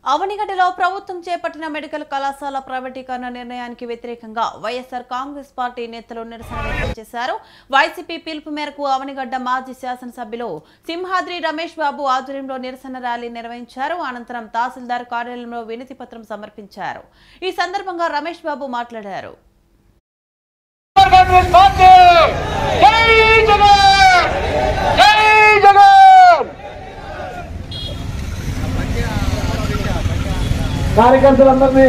అవనిగడ్డలో ప్రభుత్వం చేపట్టిన మెడికల్ కళాశాల ప్రైవేటీకరణ నిర్ణయానికి వ్యతిరేకంగా వైఎస్ఆర్ కాంగ్రెస్ పార్టీ నేతలు నిరసన వ్యక్తం చేశారు. వైసీపీ పిలుపు మేరకు అవనిగడ్డ మాజీ శాసనసభ్యులు సింహాద్రి రమేష్ బాబు ఆధ్వర్యంలో నిరసన ర్యాలీ నిర్వహించారు. అనంతరం తహసీల్దార్ కార్యాలయంలో వినతి పత్రం సమర్పించారు. ఈ సందర్భంగా రమేష్ బాబు మాట్లాడారు. కార్యకర్తలందరినీ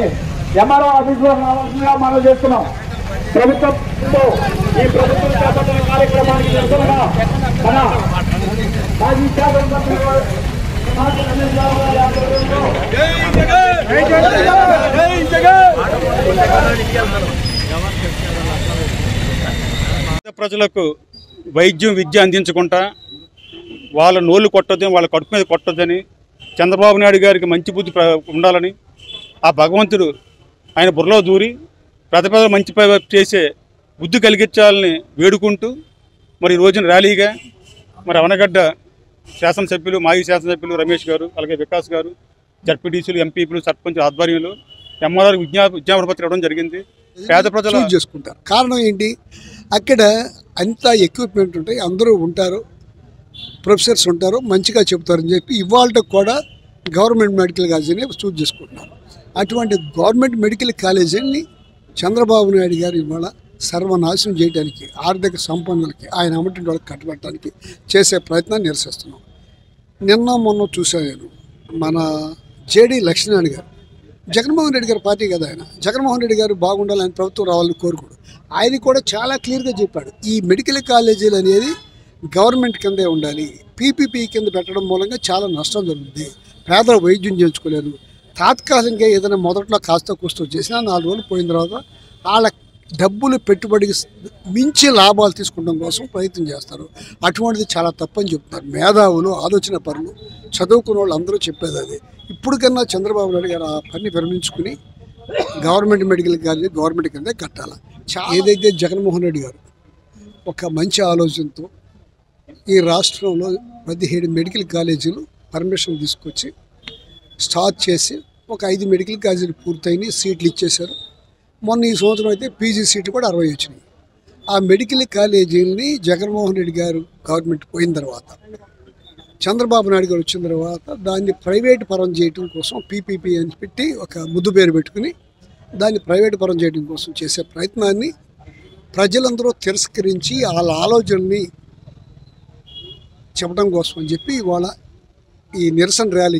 ఎంఆర్ఓ ఆఫీసులో రావాల్సిందిగా మనం చేస్తున్నాం. ప్రభుత్వంతో ఈ ప్రభుత్వం చేపట్టిన కార్యక్రమానికి నిరసనగా మన మాజీ శాసనసభ్యులు ప్రజలకు వైద్యం విద్య అందించకుండా వాళ్ళ నోళ్లు కొట్టొద్దని, వాళ్ళ కడుపు మీద కొట్టొద్దని, చంద్రబాబు నాయుడు గారికి మంచి బుద్ధి ఉండాలని ఆ భగవంతుడు ఆయన బుర్రలో దూరి ప్రతిపద మంచి చేసే బుద్ధి కలిగించాలని వేడుకుంటూ మరి ఈ రోజున ర్యాలీగా మరి అవనగడ్డ శాసనసభ్యులు మాజీ శాసనసభ్యులు రమేష్ గారు, అలాగే వికాస్ గారు, జడ్పీటీసీలు, ఎంపీలు, సర్పంచ్ ఆధ్వర్యంలో ఎంఆర్ఆర్ విజ్ఞాపన పత్రం ఇవ్వడం జరిగింది. పేద ప్రజలు చేసుకుంటారు. కారణం ఏంటి? అక్కడ అంత ఎక్విప్మెంట్ ఉంటాయి, అందరూ ఉంటారు, ప్రొఫెసర్స్ ఉంటారు, మంచిగా చెప్తారని చెప్పి ఇవాళ కూడా గవర్నమెంట్ మెడికల్ కాలేజీని చూజ్ చేసుకుంటున్నారు. అటువంటి గవర్నమెంట్ మెడికల్ కాలేజీని చంద్రబాబు నాయుడు గారు ఇవాళ సర్వనాశనం చేయడానికి, ఆర్థిక సంపన్నులకి, ఆయన అమ్మటి వాళ్ళకి కట్టబెట్టడానికి చేసే ప్రయత్నాన్ని నిరసిస్తున్నాం. నిన్న మొన్న చూశాను నేను, మన జేడీ లక్ష్మీనారాయణ గారు, జగన్మోహన్ రెడ్డి గారి పార్టీ కదా ఆయన, జగన్మోహన్ రెడ్డి గారు బాగుండాలని ఆయన ప్రభుత్వం రావాలని కోరుకోడు. ఆయన కూడా చాలా క్లియర్గా చెప్పాడు, ఈ మెడికల్ కాలేజీలు అనేది గవర్నమెంట్ కిందే ఉండాలి. పీపీపీ కింద పెట్టడం మూలంగా చాలా నష్టం జరుగుతుంది. పేదలు వైద్యం చేయించుకోలేరు. తాత్కాలికంగా ఏదైనా మొదట్లో కాస్త కూస్తో చేసినా 4 రోజులు పోయిన తర్వాత వాళ్ళ డబ్బులు పెట్టుబడికి మించి లాభాలు తీసుకోవడం కోసం ప్రయత్నం చేస్తారు. అటువంటిది చాలా తప్పని చెప్తున్నారు మేధావులు, ఆలోచన పరులు, చదువుకున్న వాళ్ళు అందరూ చెప్పేది అది. ఇప్పుడు కన్నా చంద్రబాబు నాయుడు గారు ఆ పని విరమించుకుని గవర్నమెంట్ మెడికల్ కాలేజీ గవర్నమెంట్ కిందే కట్టాలి. ఏదైతే జగన్మోహన్ రెడ్డి గారు ఒక మంచి ఆలోచనతో ఈ రాష్ట్రంలో 17 మెడికల్ కాలేజీలు పర్మిషన్ తీసుకొచ్చి స్టార్ట్ చేసి ఒక 5 మెడికల్ కాలేజీలు పూర్తయినాయి, సీట్లు ఇచ్చేశారు. మొన్న ఈ సంవత్సరం అయితే పీజీ సీట్లు కూడా 60 వచ్చినాయి. ఆ మెడికల్ కాలేజీలని జగన్మోహన్ రెడ్డి గారు గవర్నమెంట్ పోయిన తర్వాత, చంద్రబాబు నాయుడు గారు వచ్చిన తర్వాత దాన్ని ప్రైవేట్ పరం చేయడం కోసం పీపీపీ అని పెట్టి ఒక ముద్దు పేరు పెట్టుకుని దాన్ని ప్రైవేట్ పరం చేయడం కోసం చేసే ప్రయత్నాన్ని ప్రజలందరూ తిరస్కరించి వాళ్ళ ఆలోచనని చెప్పడం కోసం అని చెప్పి ఇవాళ ఈ నిరసన ర్యాలీ